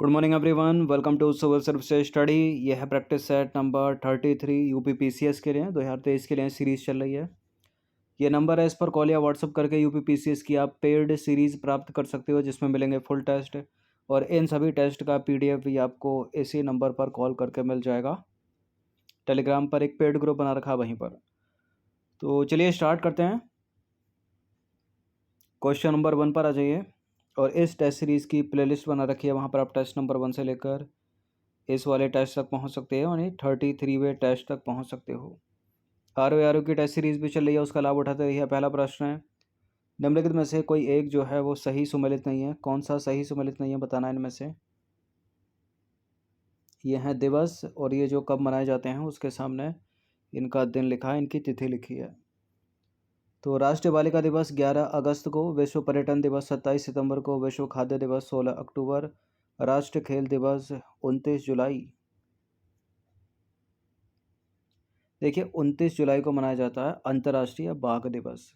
Good morning everyone, welcome to civil services study. यह है practice set number 33 UP PCS के लिए 2023 के लिए सीरीज़ चल रही है। ये नंबर है, इस पर कॉल या व्हाट्सअप करके यूपी पीसीएस की आप पेड सीरीज़ प्राप्त कर सकते हो, जिसमें मिलेंगे फुल टेस्ट और इन सभी टेस्ट का पीडीएफ भी आपको इसी नंबर पर कॉल करके मिल जाएगा। टेलीग्राम पर एक पेड ग्रुप बना रखा है वहीं पर। तो चलिए स्टार्ट करते हैं। क्वेश्चन नंबर 1 पर आ जाइए और इस टेस्ट सीरीज़ की प्लेलिस्ट बना रखी है, वहाँ पर आप टेस्ट नंबर 1 से लेकर इस वाले टेस्ट तक पहुंच सकते हो, यानी 33वें टेस्ट तक पहुंच सकते हो। आर की टेस्ट सीरीज़ भी चल रही है, उसका लाभ उठाते रहिए। पहला प्रश्न है, निम्नलिखित में से कोई एक जो है वो सही सुमेलित नहीं है। कौन सा सही सुमेलित नहीं है बताना है इनमें से। ये हैं दिवस और ये जो कब मनाए जाते हैं उसके सामने इनका दिन लिखा है, इनकी तिथि लिखी है। तो राष्ट्रीय बालिका दिवस 11 अगस्त को, विश्व पर्यटन दिवस 27 सितंबर को, विश्व खाद्य दिवस 16 अक्टूबर, राष्ट्रीय खेल दिवस 29 जुलाई। देखिए 29 जुलाई को मनाया जाता है अंतर्राष्ट्रीय बाघ दिवस।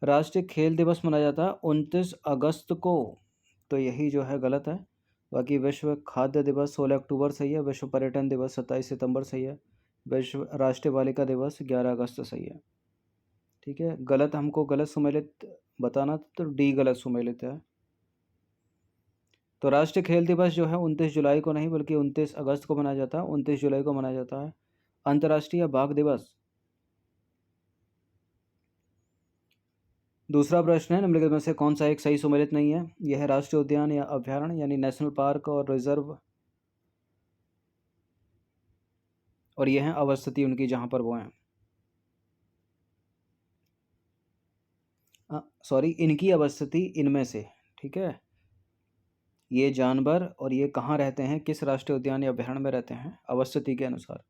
राष्ट्रीय खेल दिवस मनाया जाता है 29 अगस्त को, तो यही जो है गलत है। बाकी विश्व खाद्य दिवस 16 अक्टूबर सही है, विश्व पर्यटन दिवस 27 सितंबर सही है, विश्व राष्ट्रीय बालिका दिवस 11 अगस्त सही है। ठीक है, गलत हमको गलत सुमेलित बताना, तो डी गलत सुमेलित है। तो राष्ट्रीय खेल दिवस जो है 29 जुलाई को नहीं बल्कि 29 अगस्त को मनाया जाता है, 29 जुलाई को मनाया जाता है अंतर्राष्ट्रीय बाघ दिवस। दूसरा प्रश्न है, निम्नलिखित में से कौन सा एक सही सुमेलित नहीं है। यह है राष्ट्रीय उद्यान या अभ्यारण्य यानी नेशनल पार्क और रिजर्व, और यह है अवस्थिति उनकी जहां पर वो हैं। सॉरी, इनकी अवस्थिति इनमें से। ठीक है, ये जानवर और ये कहाँ रहते हैं, किस राष्ट्रीय उद्यान या अभ्यारण्य में रहते हैं, अवस्थिति के अनुसार।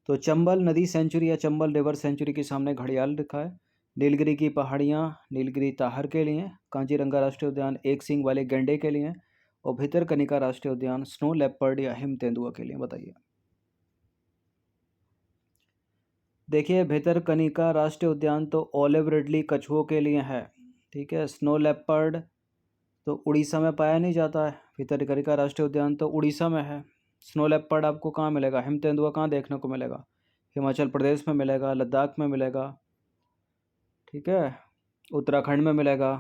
तो चंबल नदी सेंचुरी या चंबल रिवर सेंचुरी के सामने घड़ियाल लिखा है। नीलगिरी की पहाड़ियाँ नीलगिरी ताहर के लिए, कांजीरंगा राष्ट्रीय उद्यान एक सींग वाले गैंडे के लिए, और भितरकनिका राष्ट्रीय उद्यान स्नो लेपर्ड या हिम तेंदुआ के लिए। बताइए। देखिए भितरकनिका राष्ट्रीय उद्यान तो ओलिव रिडली कछुओं के लिए है। ठीक है, स्नो लेपर्ड तो उड़ीसा में पाया नहीं जाता है, भितरकनिका राष्ट्रीय उद्यान तो उड़ीसा में है। स्नो लेपर्ड आपको कहाँ मिलेगा, हिम तेंदुआ कहाँ देखने को मिलेगा, हिमाचल प्रदेश में मिलेगा, लद्दाख में मिलेगा। ठीक है, उत्तराखंड में मिलेगा,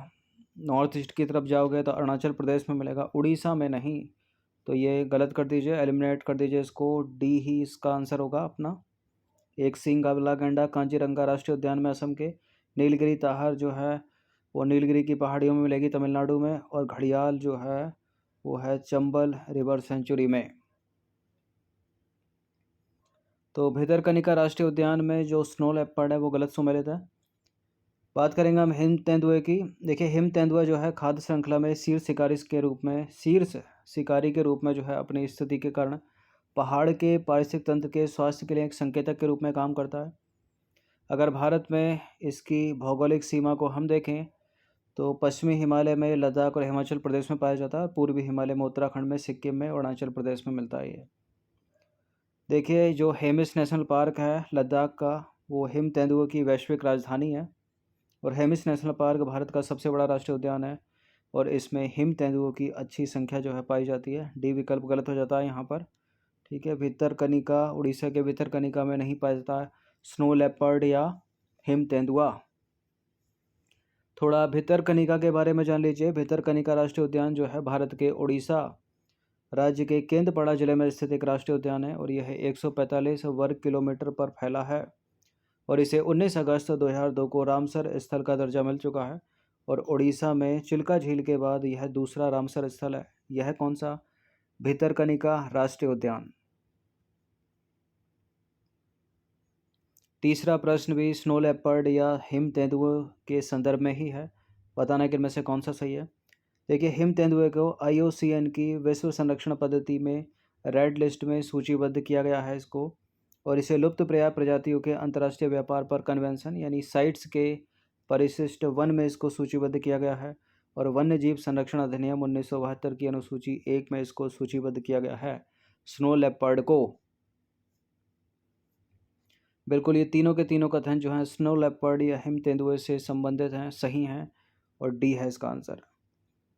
नॉर्थ ईस्ट की तरफ जाओगे तो अरुणाचल प्रदेश में मिलेगा, उड़ीसा में नहीं। तो ये गलत कर दीजिए, एलिमिनेट कर दीजिए इसको, डी ही इसका आंसर होगा अपना। एक सींग वाला गैंडा कांजीरंगा राष्ट्रीय उद्यान में असम के, नीलगिरी ताहर जो है वो नीलगिरी की पहाड़ियों में मिलेगी तमिलनाडु में, और घड़ियाल जो है वो है चंबल रिवर सेंचुरी में। तो भितरकनिका राष्ट्रीय उद्यान में जो स्नो लेपर्ड है वो गलत सुमेलित है। बात करेंगे हम हिम तेंदुए की। देखिए हिम तेंदुआ जो है खाद्य श्रृंखला में शीर्ष शिकारी के रूप में जो है अपनी स्थिति के कारण पहाड़ के पारिस्थितिक तंत्र के स्वास्थ्य के लिए एक संकेतक के रूप में काम करता है। अगर भारत में इसकी भौगोलिक सीमा को हम देखें तो पश्चिमी हिमालय में लद्दाख और हिमाचल प्रदेश में पाया जाता है, पूर्वी हिमालय में उत्तराखंड में, सिक्किम में और अरुणाचल प्रदेश में मिलता है ये। देखिए जो हेमिस नेशनल पार्क है लद्दाख का, वो हिम तेंदुए की वैश्विक राजधानी है, और हेमिस नेशनल पार्क भारत का सबसे बड़ा राष्ट्रीय उद्यान है, और इसमें हिम तेंदुओं की अच्छी संख्या जो है पाई जाती है। डी विकल्प गलत हो जाता है यहाँ पर। ठीक है, भितरकनिका उड़ीसा के भितरकनिका में नहीं पाया जाता है स्नो लेपर्ड या हिम तेंदुआ। थोड़ा भितरकनिका के बारे में जान लीजिए। भितरकनिका राष्ट्रीय उद्यान जो है भारत के उड़ीसा राज्य के केंद्रपाड़ा जिले में स्थित एक राष्ट्रीय उद्यान है, और यह 145 वर्ग किलोमीटर पर फैला है, और इसे 19 अगस्त 2002 को रामसर स्थल का दर्जा मिल चुका है, और उड़ीसा में चिल्का झील के बाद यह दूसरा रामसर स्थल है। यह कौन सा, भितरकनिका राष्ट्रीय उद्यान। तीसरा प्रश्न भी स्नो लेपर्ड या हिम तेंदुए के संदर्भ में ही है, बताना कि इनमें से कौन सा सही है। देखिए हिम तेंदुए को IUCN की विश्व संरक्षण पद्धति में रेड लिस्ट में सूचीबद्ध किया गया है इसको, और इसे लुप्तप्राय प्रजातियों के अंतर्राष्ट्रीय व्यापार पर कन्वेंशन यानी साइट्स के परिशिष्ट वन में इसको सूचीबद्ध किया गया है, और वन्य जीव संरक्षण अधिनियम 1972 की अनुसूची 1 में इसको सूचीबद्ध किया गया है स्नो लेपर्ड को। बिल्कुल ये तीनों के तीनों कथन जो हैं स्नो लेपर्ड या हिम तेंदुए से संबंधित हैं, सही हैं, और डी है इसका आंसर।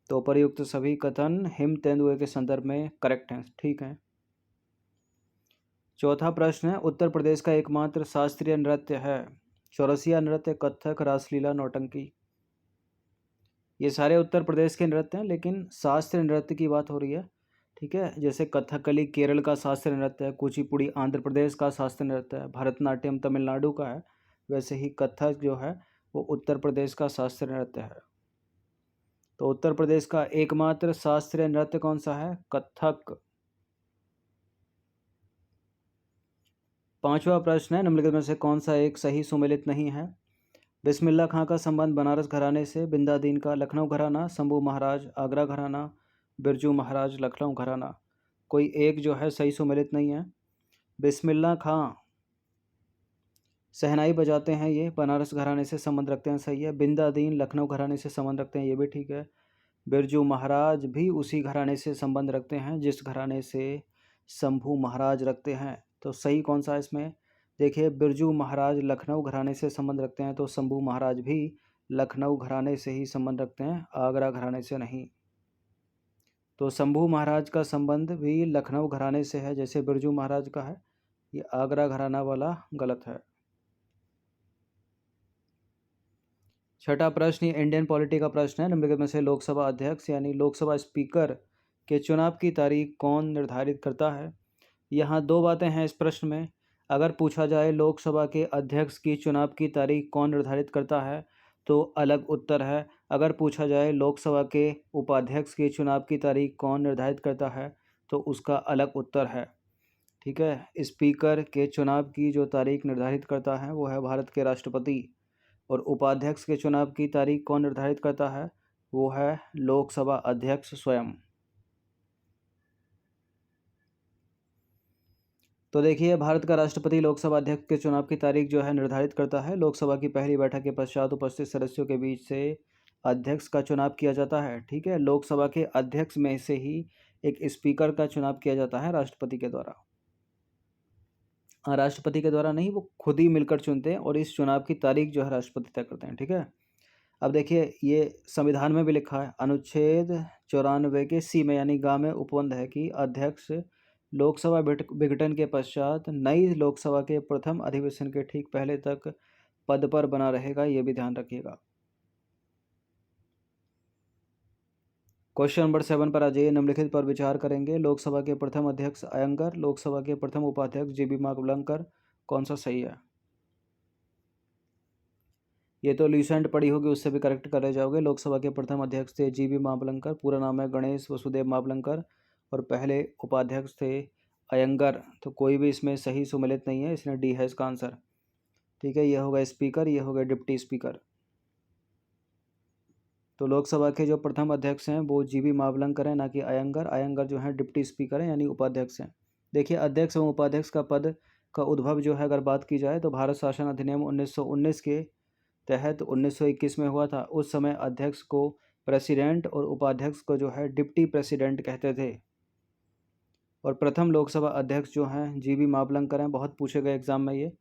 तो उपर्युक्त सभी कथन हिम तेंदुए के संदर्भ में करेक्ट हैं, ठीक है। चौथा प्रश्न है, उत्तर प्रदेश का एकमात्र शास्त्रीय नृत्य है चौरसिया नृत्य, कथक, रासलीला, नौटंकी। ये सारे उत्तर प्रदेश के नृत्य हैं, लेकिन शास्त्रीय नृत्य की बात हो रही है, ठीक है। जैसे कथकली केरल का शास्त्रीय नृत्य है, कुचिपुड़ी आंध्र प्रदेश का शास्त्रीय नृत्य है, भरतनाट्यम तमिलनाडु का है, वैसे ही कथक जो है वो उत्तर प्रदेश का शास्त्रीय नृत्य है। तो उत्तर प्रदेश का एकमात्र शास्त्रीय नृत्य कौन सा है? कथक। पांचवा प्रश्न है, निम्नलिखित में से कौन सा एक सही सुमेलित नहीं है? बिस्मिल्लाह खां का संबंध बनारस घराने से, बिंदादीन का लखनऊ घराना, शंभू महाराज आगरा घराना, बिरजू महाराज लखनऊ घराना। कोई एक जो है सही सुमेलित नहीं है। बिस्मिल्लाह खां शहनाई बजाते हैं, ये बनारस घराने से संबंध रखते हैं, सही है। बिंदादीन लखनऊ घराने से संबंध रखते हैं, ये भी ठीक है। बिरजू महाराज भी उसी घराने से संबंध रखते हैं जिस घराने से शंभू महाराज रखते हैं। तो सही कौन सा है इसमें? देखिए, बिरजू महाराज लखनऊ घराने से संबंध रखते हैं, तो शंभू महाराज भी लखनऊ घराने से ही संबंध रखते हैं, आगरा घराने से नहीं। तो शंभू महाराज का संबंध भी लखनऊ घराने से है, जैसे बिरजू महाराज का है। ये आगरा घराना वाला गलत है। छठा प्रश्न, ये इंडियन पॉलिटी का प्रश्न है। निम्नलिखित में से लोकसभा अध्यक्ष यानी लोकसभा स्पीकर के चुनाव की तारीख कौन निर्धारित करता है? यहाँ दो बातें हैं इस प्रश्न में। अगर पूछा जाए लोकसभा के अध्यक्ष की चुनाव की तारीख कौन निर्धारित करता है तो अलग उत्तर है। अगर पूछा जाए लोकसभा के उपाध्यक्ष की चुनाव की तारीख कौन निर्धारित करता है तो उसका अलग उत्तर है, ठीक है। स्पीकर के चुनाव की जो तारीख निर्धारित करता है वो है भारत के राष्ट्रपति, और उपाध्यक्ष के चुनाव की तारीख कौन निर्धारित करता है? वो है लोकसभा अध्यक्ष स्वयं। तो देखिए, भारत का राष्ट्रपति लोकसभा अध्यक्ष के चुनाव की तारीख जो है निर्धारित करता है। लोकसभा की पहली बैठक के पश्चात उपस्थित सदस्यों के बीच से अध्यक्ष का चुनाव किया जाता है, ठीक है। लोकसभा के अध्यक्ष में से ही एक स्पीकर का चुनाव किया जाता है राष्ट्रपति के द्वारा। राष्ट्रपति के द्वारा नहीं, वो खुद ही मिलकर चुनते हैं और इस चुनाव की तारीख जो है राष्ट्रपति तय करते हैं, ठीक है। अब देखिए, ये संविधान में भी लिखा है, अनुच्छेद 94 के सी में यानी गा में उपबंध है कि अध्यक्ष लोकसभा विघटन के पश्चात नई लोकसभा के प्रथम अधिवेशन के ठीक पहले तक पद पर बना रहेगा, ये भी ध्यान रखिएगा। क्वेश्चन नंबर 7 पर आ जाइए। निम्नलिखित पर विचार करेंगे। लोकसभा के प्रथम अध्यक्ष अयंगर, लोकसभा के प्रथम उपाध्यक्ष जीबी मावलंकर, कौन सा सही है? ये तो ल्यूसेंट पढ़ी होगी, उससे भी करेक्ट करे जाओगे। लोकसभा के प्रथम अध्यक्ष थे जीबी मावलंकर, पूरा नाम है गणेश वसुदेव मावलंकर, और पहले उपाध्यक्ष थे अयंगर। तो कोई भी इसमें सही सुमेलित नहीं है, इसमें डी है इसका आंसर, ठीक है। यह होगा स्पीकर, यह होगा डिप्टी स्पीकर। तो लोकसभा के जो प्रथम अध्यक्ष हैं वो जीबी मावलंकर हैं, ना कि अयंगर। अयंगर जो है डिप्टी स्पीकर हैं यानी उपाध्यक्ष हैं। देखिए, अध्यक्ष एवं उपाध्यक्ष का पद का उद्भव जो है अगर बात की जाए तो भारत शासन अधिनियम 1919 के तहत 1921 में हुआ था। उस समय अध्यक्ष को प्रेसिडेंट और उपाध्यक्ष को जो है डिप्टी प्रेसिडेंट कहते थे। और प्रथम लोकसभा अध्यक्ष जो हैं जीबी मावलंकर हैं, बहुत पूछे गए एग्जाम में ये,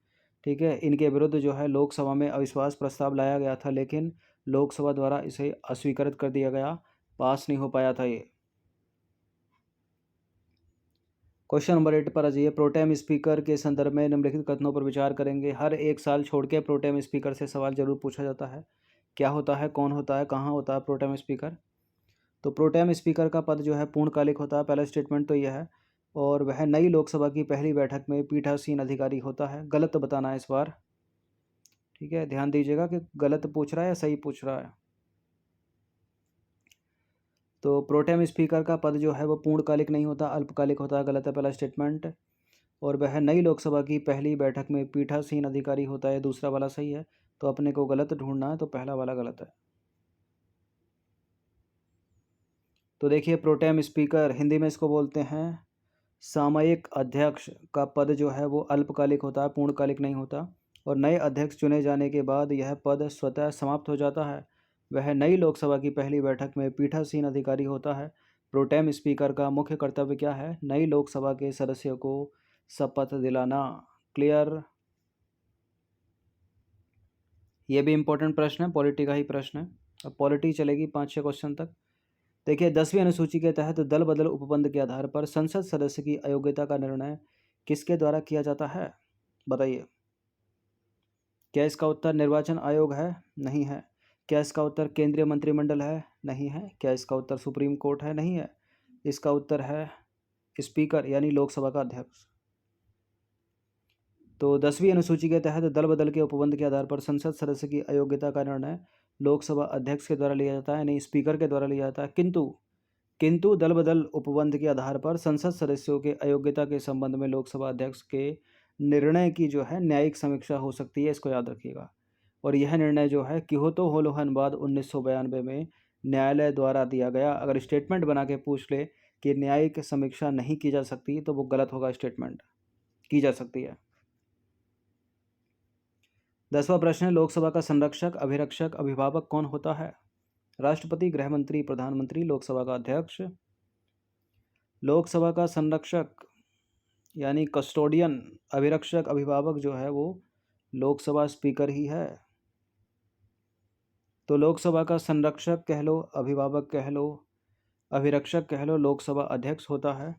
ठीक है। इनके विरुद्ध जो है लोकसभा में अविश्वास प्रस्ताव लाया गया था, लेकिन लोकसभा द्वारा इसे अस्वीकृत कर दिया गया, पास नहीं हो पाया था ये। क्वेश्चन नंबर 8 पर आ जाइए। प्रोटेम स्पीकर के संदर्भ में निम्नलिखित कथनों पर विचार करेंगे। हर एक साल छोड़ के प्रोटेम स्पीकर से सवाल जरूर पूछा जाता है। क्या होता है, कौन होता है, कहाँ होता है प्रोटेम स्पीकर? तो प्रोटेम स्पीकर का पद जो है पूर्णकालिक होता है, पहला स्टेटमेंट तो यह है। और वह नई लोकसभा की पहली बैठक में पीठासीन अधिकारी होता है। गलत बताना है इस बार, ठीक है। ध्यान दीजिएगा कि गलत पूछ रहा है या सही पूछ रहा है। तो प्रोटेम स्पीकर का पद जो है वो पूर्णकालिक नहीं होता, अल्पकालिक होता है। गलत है पहला स्टेटमेंट। और वह नई लोकसभा की पहली बैठक में पीठासीन अधिकारी होता है, दूसरा वाला सही है। तो अपने को गलत ढूंढना है, तो पहला वाला गलत है। तो देखिए, प्रोटेम स्पीकर हिंदी में इसको बोलते हैं सामयिक अध्यक्ष का पद जो है वो अल्पकालिक होता है, पूर्णकालिक नहीं होता। और नए अध्यक्ष चुने जाने के बाद यह पद स्वतः समाप्त हो जाता है। वह नई लोकसभा की पहली बैठक में पीठासीन अधिकारी होता है। प्रोटेम स्पीकर का मुख्य कर्तव्य क्या है? नई लोकसभा के सदस्यों को शपथ दिलाना। क्लियर? ये भी इम्पोर्टेंट प्रश्न है, पॉलिटी का ही प्रश्न है। अब पॉलिटी चलेगी 5-6 क्वेश्चन तक। देखिए 10वीं अनुसूची के तहत दल बदल उपबंध के आधार पर संसद सदस्य की अयोग्यता का निर्णय किसके द्वारा किया जाता है, बताइए। क्या इसका उत्तर निर्वाचन आयोग है? नहीं है। क्या इसका उत्तर केंद्रीय मंत्रिमंडल है? नहीं है। क्या इसका उत्तर सुप्रीम कोर्ट है? नहीं है। इसका उत्तर है स्पीकर यानी लोकसभा का अध्यक्ष। तो 10वीं अनुसूची के तहत दल बदल के उपबंध के आधार पर संसद सदस्य की अयोग्यता का निर्णय लोकसभा अध्यक्ष के द्वारा लिया जाता है, नहीं स्पीकर के द्वारा लिया जाता है। किंतु दल बदल उपबंध के आधार पर संसद सदस्यों के अयोग्यता के संबंध में लोकसभा अध्यक्ष के निर्णय की जो है न्यायिक समीक्षा हो सकती है, इसको याद रखिएगा। और यह निर्णय जो है कियोतो होलोहनबाद 1992 में न्यायालय द्वारा दिया गया। अगर स्टेटमेंट बना के पूछ ले कि न्यायिक समीक्षा नहीं की जा सकती तो वो गलत होगा, स्टेटमेंट की जा सकती है। 10वां प्रश्न है, लोकसभा का संरक्षक, अभिरक्षक, अभिभावक कौन होता है? राष्ट्रपति, गृह मंत्री, प्रधानमंत्री, लोकसभा का अध्यक्ष। लोकसभा का संरक्षक यानी कस्टोडियन, अभिरक्षक, अभिभावक जो है वो लोकसभा स्पीकर ही है। तो लोकसभा का संरक्षक कह लो, अभिभावक कह लो, अभिरक्षक कह लो, लोकसभा अध्यक्ष होता है।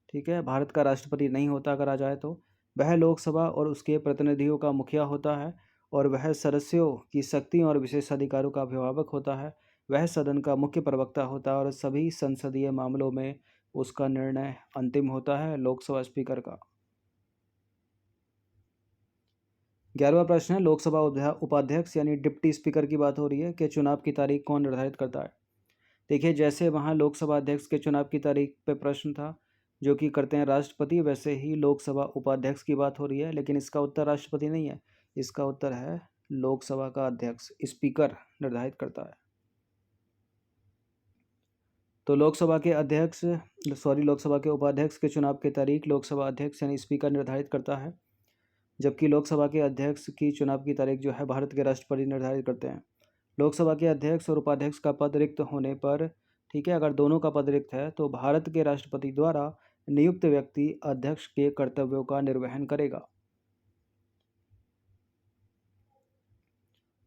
ठीक है, भारत का राष्ट्रपति नहीं होता अगर आ जाए तो। वह लोकसभा और उसके प्रतिनिधियों का मुखिया होता है और वह सदस्यों की शक्तियों और विशेषाधिकारों का अभिभावक होता है। वह सदन का मुख्य प्रवक्ता होता है और सभी संसदीय मामलों में उसका निर्णय अंतिम होता है, लोकसभा स्पीकर का। 11वां प्रश्न है, लोकसभा उपाध्यक्ष यानी डिप्टी स्पीकर की बात हो रही है कि चुनाव की तारीख कौन निर्धारित करता है? देखिए जैसे वहाँ लोकसभा अध्यक्ष के चुनाव की तारीख पे प्रश्न था जो कि करते हैं राष्ट्रपति, वैसे ही लोकसभा उपाध्यक्ष की बात हो रही है, लेकिन इसका उत्तर राष्ट्रपति नहीं है, इसका उत्तर है लोकसभा का अध्यक्ष, स्पीकर निर्धारित करता है। तो लोकसभा के उपाध्यक्ष के चुनाव की तारीख लोकसभा अध्यक्ष यानी स्पीकर निर्धारित करता है, जबकि लोकसभा के अध्यक्ष की चुनाव की तारीख जो है भारत के राष्ट्रपति निर्धारित करते हैं। लोकसभा के अध्यक्ष और उपाध्यक्ष का पद रिक्त होने पर, ठीक है, अगर दोनों का पद रिक्त है तो भारत के राष्ट्रपति द्वारा नियुक्त व्यक्ति अध्यक्ष के कर्तव्यों का निर्वहन करेगा।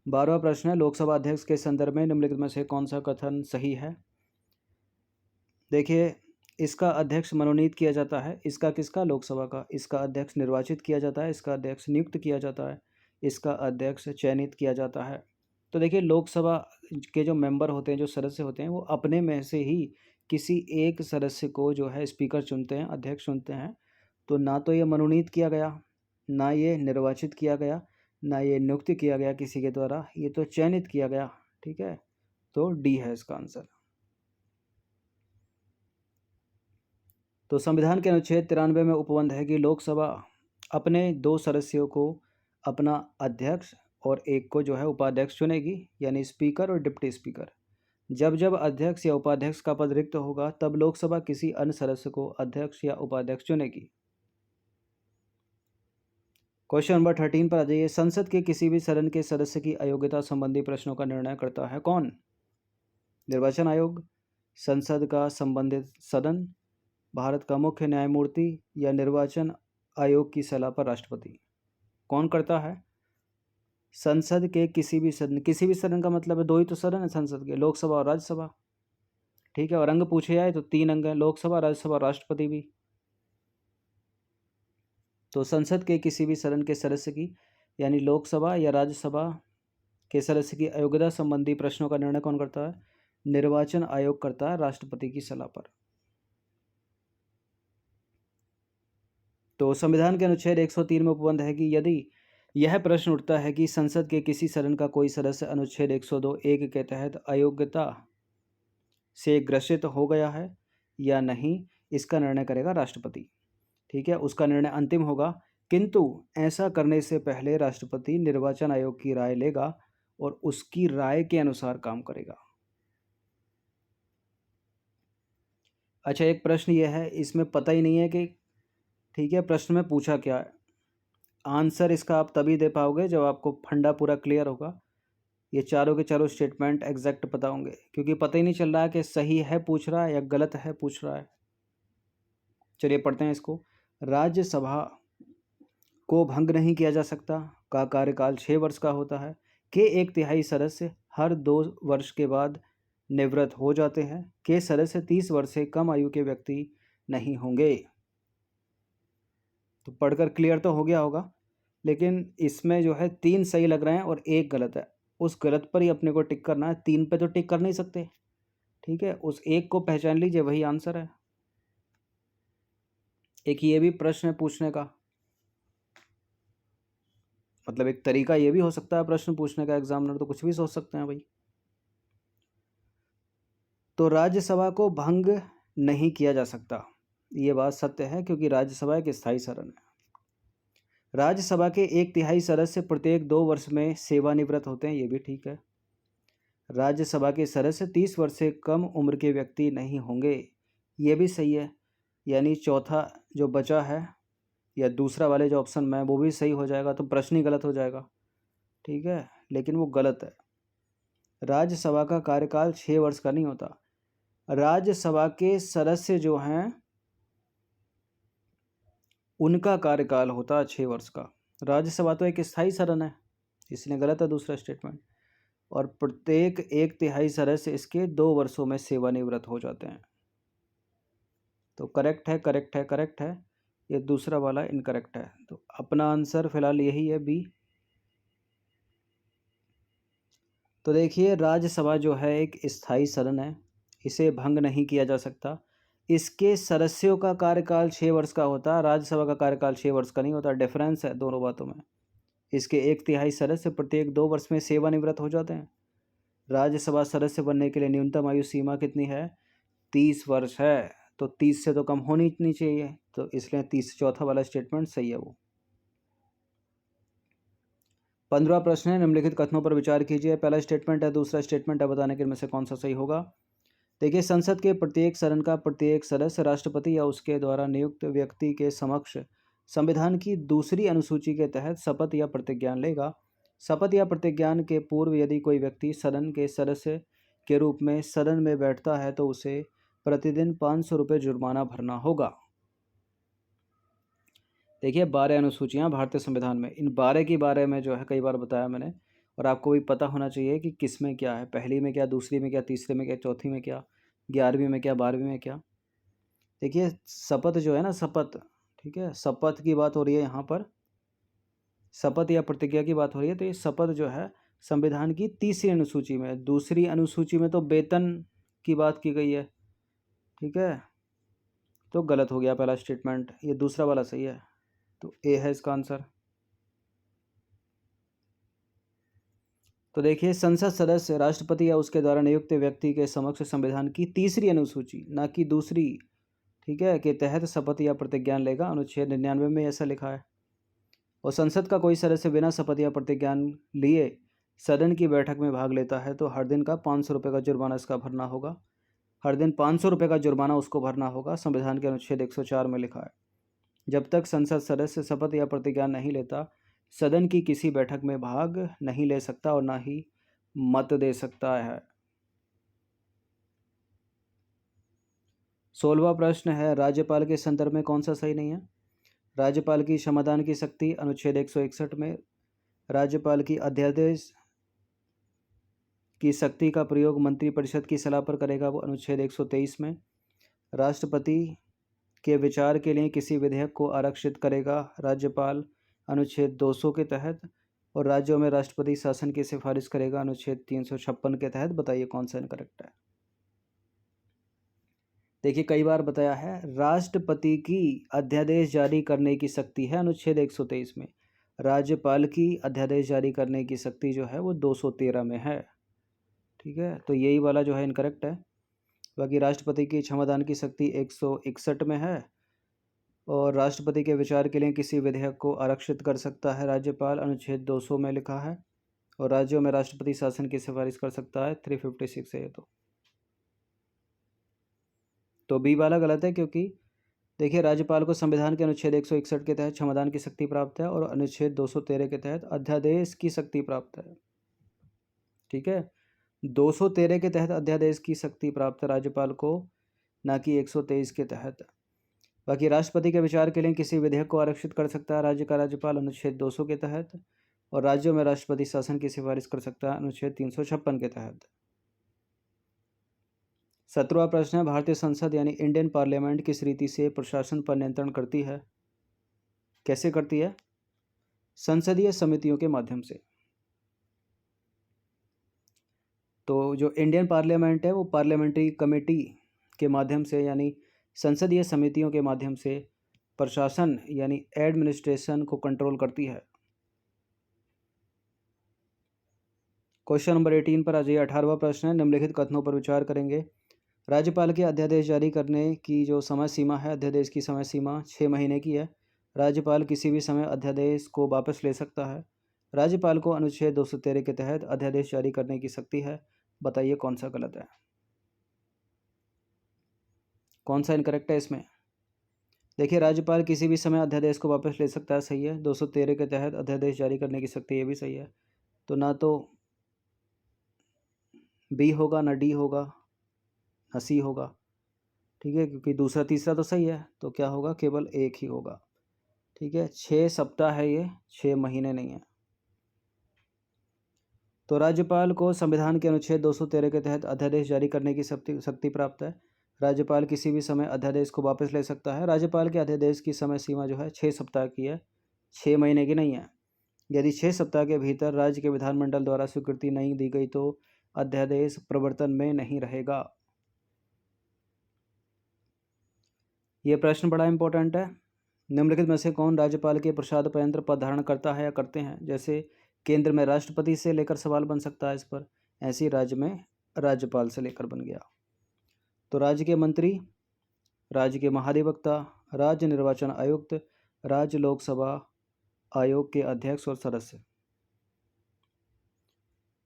12वां प्रश्न है, लोकसभा अध्यक्ष के संदर्भ में निम्नलिखित में से कौन सा कथन सही है? देखिए इसका अध्यक्ष मनोनीत किया जाता है, इसका किसका? लोकसभा का। इसका अध्यक्ष निर्वाचित किया जाता है, इसका अध्यक्ष नियुक्त किया जाता है, इसका अध्यक्ष चयनित किया जाता है। तो देखिए लोकसभा के जो मेंबर होते हैं, जो सदस्य होते हैं, वो अपने में से ही किसी एक सदस्य को जो है स्पीकर चुनते हैं, अध्यक्ष चुनते हैं। तो ना तो ये मनोनीत किया गया, ना ये निर्वाचित किया गया, ना ये नियुक्त किया गया किसी के द्वारा, ये तो चयनित किया गया। ठीक है, तो डी है इसका आंसर। तो संविधान के अनुच्छेद 93 में उपबंध है कि लोकसभा अपने 2 सदस्यों को अपना अध्यक्ष और एक को जो है उपाध्यक्ष चुनेगी, यानी स्पीकर और डिप्टी स्पीकर। जब जब अध्यक्ष या उपाध्यक्ष का पद रिक्त होगा तब लोकसभा किसी अन्य सदस्य को अध्यक्ष या उपाध्यक्ष चुनेगी। क्वेश्चन नंबर 13 पर आ जाइए, संसद के किसी भी सदन के सदस्य की अयोग्यता संबंधी प्रश्नों का निर्णय करता है कौन? निर्वाचन आयोग, संसद का संबंधित सदन, भारत का मुख्य न्यायमूर्ति या निर्वाचन आयोग की सलाह पर राष्ट्रपति। कौन करता है? संसद के किसी भी सदन का मतलब है 2 ही तो सदन है संसद के, लोकसभा और राज्यसभा। ठीक है, और अंग पूछे जाए तो 3 अंग हैं, लोकसभा, राज्यसभा, राष्ट्रपति भी। तो संसद के किसी भी सदन के सदस्य की यानी लोकसभा या राज्यसभा के सदस्य की अयोग्यता संबंधी प्रश्नों का निर्णय कौन करता है? निर्वाचन आयोग करता है, राष्ट्रपति की सलाह पर। तो संविधान के अनुच्छेद 103 में उपबंध है कि यदि यह प्रश्न उठता है कि संसद के किसी सदन का कोई सदस्य अनुच्छेद 102(1) के तहत अयोग्यता से ग्रसित हो गया है या नहीं, इसका निर्णय करेगा राष्ट्रपति। ठीक है, उसका निर्णय अंतिम होगा, किंतु ऐसा करने से पहले राष्ट्रपति निर्वाचन आयोग की राय लेगा और उसकी राय के अनुसार काम करेगा। अच्छा, एक प्रश्न यह है, इसमें पता ही नहीं है कि, ठीक है, प्रश्न में पूछा क्या है। आंसर इसका आप तभी दे पाओगे जब आपको फंडा पूरा क्लियर होगा, ये चारों के चारों स्टेटमेंट एग्जैक्ट पता होंगे, क्योंकि पता ही नहीं चल रहा है कि सही है पूछ रहा है या गलत है पूछ रहा है। चलिए पढ़ते हैं इसको। राज्यसभा को भंग नहीं किया जा सकता का कार्यकाल 6 वर्ष का होता है, कि 1/3 सदस्य हर 2 वर्ष के बाद निवृत्त हो जाते हैं के सदस्य 30 वर्ष से कम आयु के व्यक्ति नहीं होंगे। तो पढ़कर क्लियर तो हो गया होगा, लेकिन इसमें जो है 3 सही लग रहे हैं और 1 गलत है। उस गलत पर ही अपने को टिक करना है, 3 पे तो टिक कर नहीं सकते। ठीक है, उस 1 को पहचान लीजिए, वही आंसर है। एक ये भी प्रश्न है पूछने का, मतलब एक तरीका ये भी हो सकता है प्रश्न पूछने का, एग्जामिनर तो कुछ भी सोच सकते हैं भाई। तो राज्यसभा को भंग नहीं किया जा सकता, ये बात सत्य है, क्योंकि राज्यसभा एक स्थायी सदन है। राज्यसभा के 1/3 सदस्य प्रत्येक 2 वर्ष में सेवानिवृत्त होते हैं, ये भी ठीक है। राज्यसभा के सदस्य 30 वर्ष से कम उम्र के व्यक्ति नहीं होंगे, ये भी सही है। यानी चौथा जो बचा है या दूसरा वाले जो ऑप्शन में वो भी सही हो जाएगा, तो प्रश्न ही गलत हो जाएगा। ठीक है, लेकिन वो गलत है। राज्यसभा का कार्यकाल 6 वर्ष का नहीं होता। राज्यसभा के सदस्य जो हैं उनका कार्यकाल होता है 6 वर्ष का। राज्यसभा तो एक स्थायी सदन है, इसलिए गलत है दूसरा स्टेटमेंट। और प्रत्येक 1/3 सदस्य इसके 2 वर्षों में सेवानिवृत्त हो जाते हैं। तो करेक्ट है, करेक्ट है, करेक्ट है। ये दूसरा वाला इनकरेक्ट है। तो अपना आंसर फिलहाल यही है, बी। तो देखिए, राज्यसभा जो है एक स्थायी सदन है, इसे भंग नहीं किया जा सकता। इसके सदस्यों का कार्यकाल 6 वर्ष का होता है, राज्यसभा का कार्यकाल 6 वर्ष का नहीं होता। डिफरेंस है दोनों बातों में। इसके 1/3 सदस्य प्रत्येक 2 वर्ष में सेवानिवृत्त हो जाते हैं। राज्यसभा सदस्य बनने के लिए न्यूनतम आयु सीमा कितनी है? 30 वर्ष है। तो 30 से तो कम होनी नहीं चाहिए, तो इसलिए 30 चौथा वाला स्टेटमेंट सही है वो। 15वां प्रश्न है, निम्नलिखित कथनों पर विचार कीजिए। पहला स्टेटमेंट है, दूसरा स्टेटमेंट है, बताने के इनमें से कौन सा सही होगा। देखिए, संसद के प्रत्येक सदन का प्रत्येक सदस्य राष्ट्रपति या उसके द्वारा नियुक्त व्यक्ति के समक्ष संविधान की दूसरी अनुसूची के तहत शपथ या प्रतिज्ञान लेगा। शपथ या प्रतिज्ञान के पूर्व यदि कोई व्यक्ति सदन के सदस्य के रूप में सदन में बैठता है तो उसे प्रतिदिन 500 रुपये जुर्माना भरना होगा। देखिए, 12 अनुसूचियाँ भारतीय संविधान में, इन 12 के बारे में जो है कई बार बताया मैंने, और आपको भी पता होना चाहिए कि किस में क्या है, पहली में क्या, दूसरी में क्या, तीसरे में क्या, चौथी में क्या, 11वीं में क्या, 12वीं में क्या। देखिए, शपथ जो है ना, शपथ, ठीक है, शपथ की बात हो रही है यहाँ पर, शपथ या प्रतिज्ञा की बात हो रही है। तो ये शपथ जो है संविधान की तीसरी अनुसूची में, दूसरी अनुसूची में तो वेतन की बात की गई है। ठीक है, तो गलत हो गया पहला स्टेटमेंट, ये दूसरा वाला सही है। तो ए है इसका आंसर। तो देखिए, संसद सदस्य राष्ट्रपति या उसके द्वारा नियुक्त व्यक्ति के समक्ष संविधान की तीसरी अनुसूची, ना कि दूसरी, ठीक है, के तहत शपथ या प्रतिज्ञान लेगा। अनुच्छेद 99 में ऐसा लिखा है। और संसद का कोई सदस्य बिना शपथ या प्रतिज्ञान लिए सदन की बैठक में भाग लेता है तो हर दिन का 500 रुपये का जुर्माना इसका भरना होगा। हर दिन 500 रुपये का जुर्माना उसको भरना होगा, संविधान के अनुच्छेद 104 में लिखा है। जब तक संसद सदस्य शपथ या प्रतिज्ञान नहीं लेता, सदन की किसी बैठक में भाग नहीं ले सकता और ना ही मत दे सकता है। 16वां प्रश्न है, राज्यपाल के संदर्भ में कौन सा सही नहीं है। राज्यपाल की क्षमादान की शक्ति, अनुच्छेद 161 में। राज्यपाल की अध्यादेश की शक्ति का प्रयोग मंत्रिपरिषद की सलाह पर करेगा, वो अनुच्छेद 123 में। राष्ट्रपति के विचार के लिए किसी विधेयक को आरक्षित करेगा राज्यपाल, अनुच्छेद 200 के तहत। और राज्यों में राष्ट्रपति शासन की सिफारिश करेगा, अनुच्छेद 356 के तहत। बताइए कौन सा इनकरेक्ट है। देखिए, कई बार बताया है, राष्ट्रपति की अध्यादेश जारी करने की शक्ति है अनुच्छेद 123 में। राज्यपाल की अध्यादेश जारी करने की शक्ति जो है वो 213 में है। ठीक है, तो यही वाला जो है इनकरेक्ट है। बाकी राष्ट्रपति की क्षमादान की शक्ति 161 में है। और राष्ट्रपति के विचार के लिए किसी विधेयक को आरक्षित कर सकता है राज्यपाल, अनुच्छेद 200 में लिखा है। और राज्यों में राष्ट्रपति शासन की सिफारिश कर सकता है, 356 है ये। तो बी वाला गलत है, क्योंकि देखिए, राज्यपाल को संविधान के अनुच्छेद 161 के तहत क्षमादान की शक्ति प्राप्त है और अनुच्छेद 213 के तहत अध्यादेश की शक्ति प्राप्त है। ठीक है, 213 के तहत अध्यादेश की शक्ति प्राप्त है राज्यपाल को, ना कि 123 के तहत। बाकी राष्ट्रपति के विचार के लिए किसी विधेयक को आरक्षित कर सकता है राज्य का राज्यपाल, अनुच्छेद 200 के तहत। और राज्यों में राष्ट्रपति शासन की सिफारिश कर सकता है, अनुच्छेद 356 के तहत। 17वां प्रश्न है, भारतीय संसद यानी इंडियन पार्लियामेंट किस रीति से प्रशासन पर नियंत्रण करती है? कैसे करती है? संसदीय समितियों के माध्यम से। तो जो इंडियन पार्लियामेंट है वो पार्लियामेंट्री कमेटी के माध्यम से यानी संसदीय समितियों के माध्यम से प्रशासन यानी एडमिनिस्ट्रेशन को कंट्रोल करती है। क्वेश्चन नंबर 18 पर आ जाइए। 18वां प्रश्न है, निम्नलिखित कथनों पर विचार करेंगे। राज्यपाल के अध्यादेश जारी करने की जो समय सीमा है, अध्यादेश की समय सीमा 6 महीने की है। राज्यपाल किसी भी समय अध्यादेश को वापस ले सकता है। राज्यपाल को अनुच्छेद 213 के तहत अध्यादेश जारी करने की शक्ति है। बताइए कौन सा गलत है, कौन सा इनकरेक्ट है इसमें? देखिए, राज्यपाल किसी भी समय अध्यादेश को वापस ले सकता है, सही है। 213 के तहत अध्यादेश जारी करने की शक्ति, ये भी सही है। तो ना तो बी होगा, ना डी होगा, ना सी होगा, ठीक है, क्योंकि दूसरा तीसरा तो सही है, तो क्या होगा, केवल एक ही होगा, ठीक है। 6 सप्ताह है ये, 6 महीने नहीं है। तो राज्यपाल को संविधान के अनुच्छेद 213 के तहत अध्यादेश जारी करने की शक्ति प्राप्त है। राज्यपाल किसी भी समय अध्यादेश को वापस ले सकता है। राज्यपाल के अध्यादेश की समय सीमा जो है 6 सप्ताह की है, 6 महीने की नहीं है। यदि 6 सप्ताह के भीतर राज्य के विधानमंडल द्वारा स्वीकृति नहीं दी गई तो अध्यादेश प्रवर्तन में नहीं रहेगा। ये प्रश्न बड़ा इंपॉर्टेंट है। निम्नलिखित में से कौन राज्यपाल के प्रसाद यंत्र पद धारण करता है या करते हैं? जैसे केंद्र में राष्ट्रपति से लेकर सवाल बन सकता है इस पर, ऐसे ही राज्य में राज्यपाल से लेकर बन गया। तो राज्य के मंत्री, राज्य के महाधिवक्ता, राज्य निर्वाचन आयुक्त, राज्य लोकसभा आयोग के अध्यक्ष और सदस्य।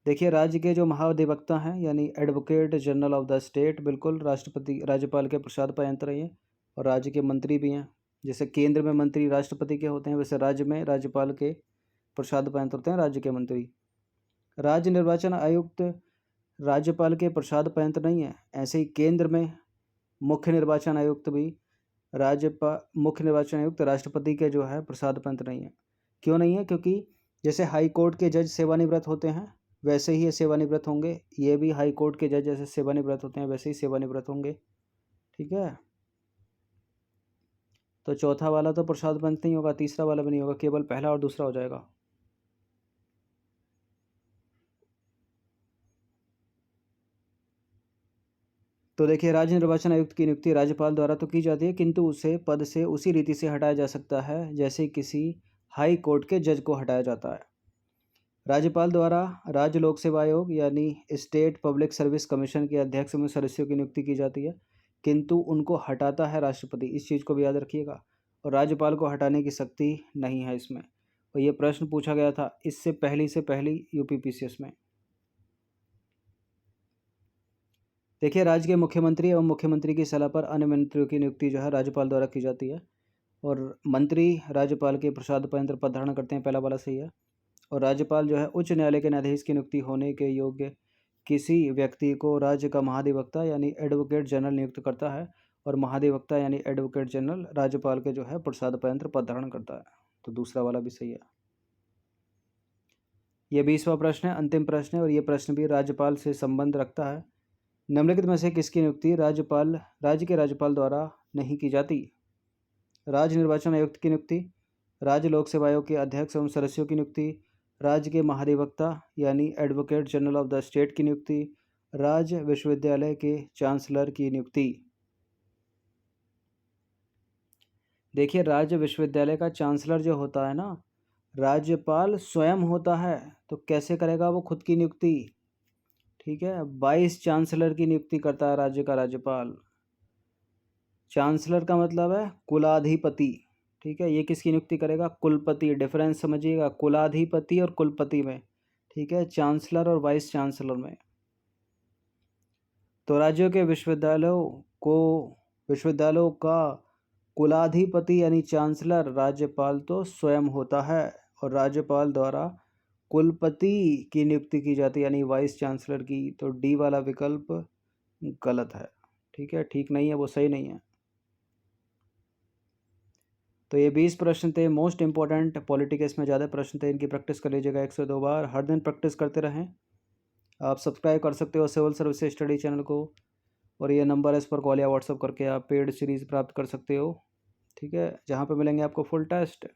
देखिए, राज्य के जो महाधिवक्ता हैं यानी advocate general of the state, बिल्कुल राष्ट्रपति राज्यपाल के प्रसाद यंत्र हैं। और राज्य के मंत्री भी हैं, जैसे केंद्र में मंत्री राष्ट्रपति के होते हैं, वैसे राज्य में राज्यपाल के प्रसाद यंत्र होते हैं राज्य के मंत्री। राज्य निर्वाचन आयुक्त राज्यपाल के प्रसाद यंत्र नहीं है। ऐसे ही केंद्र में मुख्य निर्वाचन आयुक्त भी मुख्य निर्वाचन आयुक्त राष्ट्रपति के जो है प्रसाद यंत्र नहीं है। क्यों नहीं है? क्योंकि जैसे हाई कोर्ट के जज सेवानिवृत्त होते हैं वैसे ही ये सेवानिवृत्त होंगे। ये भी हाई कोर्ट के जज जैसे सेवानिवृत्त होते हैं वैसे ही सेवानिवृत्त होंगे, ठीक है। तो चौथा वाला तो प्रसाद यंत्र नहीं होगा, तीसरा वाला भी नहीं होगा, केवल पहला और दूसरा हो जाएगा। तो देखिए, राज्य निर्वाचन आयुक्त की नियुक्ति राज्यपाल द्वारा तो की जाती है, किंतु उसे पद से उसी रीति से हटाया जा सकता है जैसे किसी हाई कोर्ट के जज को हटाया जाता है। राज्यपाल द्वारा राज्य लोक सेवा आयोग यानी स्टेट पब्लिक सर्विस कमीशन के अध्यक्ष में सदस्यों की नियुक्ति की जाती है, किंतु उनको हटाता है राष्ट्रपति। इस चीज़ को भी याद रखिएगा। और राज्यपाल को हटाने की शक्ति नहीं है इसमें। और ये प्रश्न पूछा गया था इससे पहली यूपीपीसीएस में। देखिए, राज्य के मुख्यमंत्री एवं मुख्यमंत्री की सलाह पर अन्य मंत्रियों की नियुक्ति जो है राज्यपाल द्वारा की जाती है। और मंत्री राज्यपाल के प्रसाद यंत्र पद धारण करते हैं, पहला वाला सही है। और राज्यपाल जो है उच्च न्यायालय के न्यायाधीश की नियुक्ति होने के योग्य किसी व्यक्ति को राज्य का महाधिवक्ता यानी एडवोकेट जनरल नियुक्त करता है। और महाधिवक्ता यानी एडवोकेट जनरल राज्यपाल के जो है प्रसाद यंत्र पद धारण करता है। तो दूसरा वाला भी सही है। ये 20वां प्रश्न है, अंतिम प्रश्न है, और ये प्रश्न भी राज्यपाल से संबंध रखता है। निम्नलिखित में से किसकी नियुक्ति राज्य के राज्यपाल द्वारा नहीं की जाती? राज्य निर्वाचन आयुक्त की नियुक्ति, राज्य लोक सेवा आयोग के अध्यक्ष एवं सदस्यों की नियुक्ति, राज्य के महाधिवक्ता यानी advocate general of the state की नियुक्ति, राज्य विश्वविद्यालय के चांसलर की नियुक्ति। देखिए, राज्य विश्वविद्यालय का चांसलर जो होता है ना, राज्यपाल स्वयं होता है, तो कैसे करेगा वो खुद की नियुक्ति? ठीक है, वाइस चांसलर की नियुक्ति करता है राज्य का राज्यपाल। चांसलर का मतलब है कुलाधिपति, ठीक है। ये किसकी नियुक्ति करेगा? कुलपति। डिफरेंस समझिएगा कुलाधिपति और कुलपति में, ठीक है, चांसलर और वाइस चांसलर में। तो राज्यों के विश्वविद्यालयों का कुलाधिपति यानी चांसलर राज्यपाल तो स्वयं होता है, और राज्यपाल द्वारा कुलपति की नियुक्ति की जाती है यानी वाइस चांसलर की। तो डी वाला विकल्प गलत है, ठीक है, ठीक नहीं है, वो सही नहीं है। तो ये 20 प्रश्न थे, मोस्ट इंपॉर्टेंट पॉलिटिक्स में ज़्यादा प्रश्न थे, इनकी प्रैक्टिस कर लीजिएगा 1 से 2 बार, हर दिन प्रैक्टिस करते रहें। आप सब्सक्राइब कर सकते हो सिविल सर्विस स्टडी चैनल को, और ये नंबर है, इस पर कॉल या व्हाट्सअप करके आप पेड सीरीज़ प्राप्त कर सकते हो। ठीक है, जहाँ पे मिलेंगे आपको फुल टेस्ट।